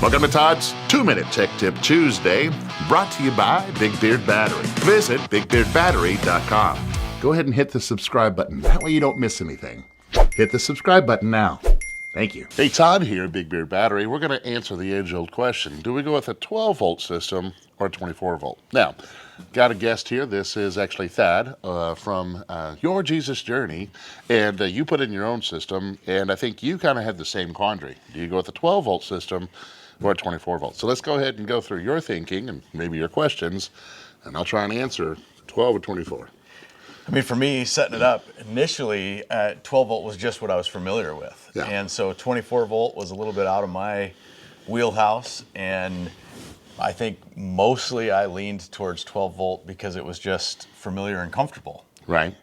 Welcome to Todd's 2-Minute Tech Tip Tuesday, brought to you by Big Beard Battery. Visit bigbeardbattery.com. Go ahead and hit the subscribe button. That way you don't miss anything. Hit the subscribe button now. Thank you. Hey, Todd here, Big Beard Battery. We're going to answer the age-old question. Do we go with a 12-volt system or a 24-volt? Now, got a guest here. This is actually Thad from Your Jesus Journey. And you put in your own system, and I think you kind of had the same quandary. Do you go with a 12-volt system or a 24-volt? So let's go ahead and go through your thinking and maybe your questions, and I'll try and answer 12 or 24. I mean, for me, setting it up, initially, 12 volt was just what I was familiar with. Yeah. And so 24 volt was a little bit out of my wheelhouse. And I think mostly I leaned towards 12 volt because it was just familiar and comfortable. Right.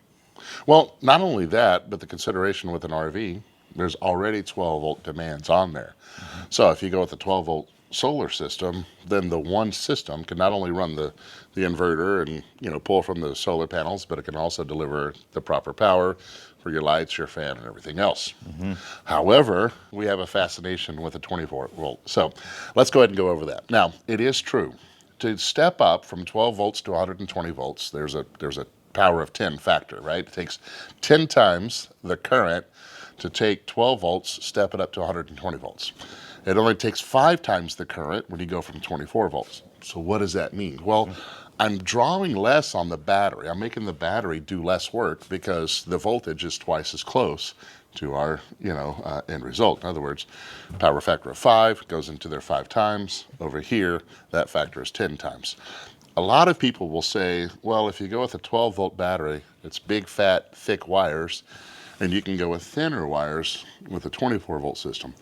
Well, not only that, but the consideration with an RV, there's already 12 volt demands on there. Mm-hmm. So if you go with a 12 volt solar system, then the one system can not only run the inverter and pull from the solar panels, but it can also deliver the proper power for your lights, your fan, and everything else. Mm-hmm. However, we have a fascination with a 24 volt. So let's go ahead and go over that. Now, it is true to step up from 12 volts to 120 volts. There's a power of 10 factor, right? It takes 10 times the current to take 12 volts, step it up to 120 volts. It only takes 5 times the current when you go from 24 volts. So what does that mean? Well, I'm drawing less on the battery. I'm making the battery do less work because the voltage is twice as close to our, end result. In other words, power factor of 5 goes into there 5 times. Over here, that factor is 10 times. A lot of people will say, well, if you go with a 12 volt battery, it's big, fat, thick wires, and you can go with thinner wires with a 24 volt system.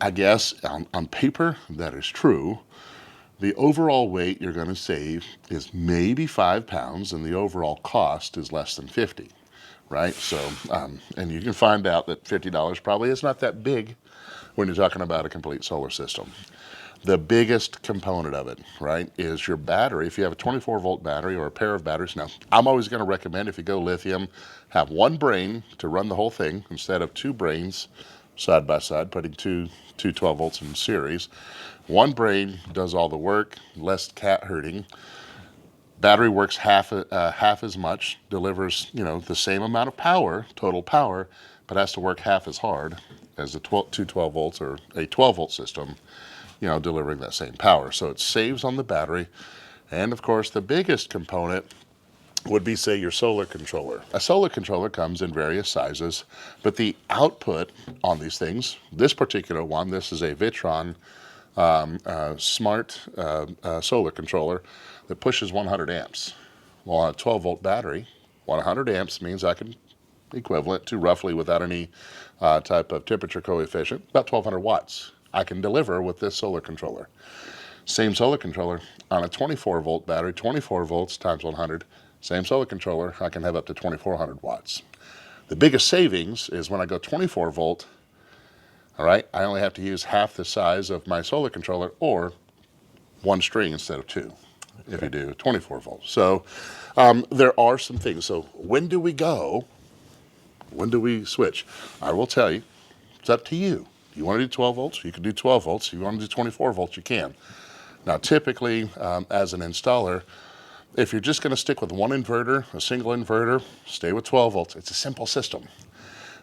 I guess on paper, that is true. The overall weight you're going to save is maybe 5 pounds, and the overall cost is less than 50, right? So, and you can find out that $50 probably is not that big when you're talking about a complete solar system. The biggest component of it, right, is your battery. If you have a 24 volt battery or a pair of batteries, now I'm always going to recommend, if you go lithium, have one brain to run the whole thing instead of 2 brains side by side, putting two 12 volts in series. One brain does all the work, less cat herding. Battery works half as much, delivers the same amount of power, total power, but has to work half as hard as two 12 volts or a 12 volt system, delivering that same power. So it saves on the battery. And of course, the biggest component would be, say, your solar controller. A solar controller comes in various sizes, but the output on these things, this particular one, this is a Vitron smart solar controller that pushes 100 amps. Well, on a 12 volt battery, 100 amps means I can equivalent to roughly, without any type of temperature coefficient, about 1200 watts I can deliver with this solar controller. Same solar controller on a 24 volt battery, 24 volts times 100, same solar controller, I can have up to 2400 watts. The biggest savings is when I go 24 volt, all right, I only have to use half the size of my solar controller, or 1 string instead of 2, okay, if you do 24 volts. So there are some things. So when do we go? When do we switch? I will tell you, it's up to you. You want to do 12 volts, you can do 12 volts. If you want to do 24 volts, you can. Now, typically, as an installer, if you're just going to stick with one inverter, a single inverter, stay with 12 volts. It's a simple system.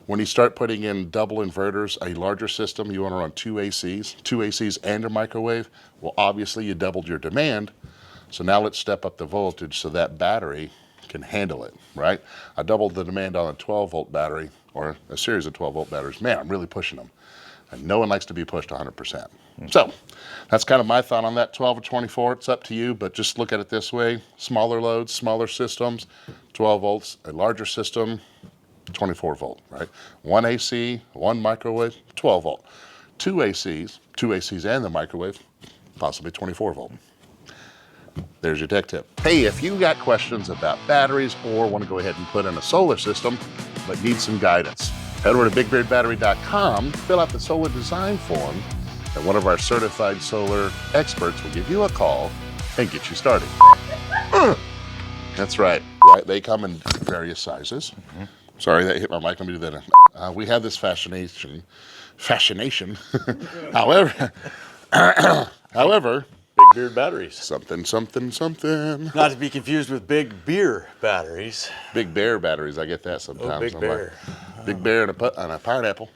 When you start putting in double inverters, a larger system, you want to run 2 ACs and a microwave, well, obviously you doubled your demand. So now let's step up the voltage so that battery can handle it, right? I doubled the demand on a 12 volt battery or a series of 12 volt batteries. Man, I'm really pushing them. And no one likes to be pushed 100%. So that's kind of my thought on that. 12 or 24, it's up to you, but just look at it this way. Smaller loads, smaller systems, 12 volts, a larger system, 24 volt, right? 1 AC, 1 microwave, 12 volt. 2 ACs and the microwave, possibly 24 volt. There's your tech tip. Hey, if you got questions about batteries or want to go ahead and put in a solar system but need some guidance, head over to bigbeardbattery.com, fill out the solar design form, and one of our certified solar experts will give you a call and get you started. That's right. They come in various sizes. Mm-hmm. Sorry, that hit my mic. Let me do that. We have this fascination. However, However, Big beard batteries. something. Not to be confused with big beer batteries. Big bear batteries. I get that sometimes. Oh, big I'm bear. like, big bear and a pineapple.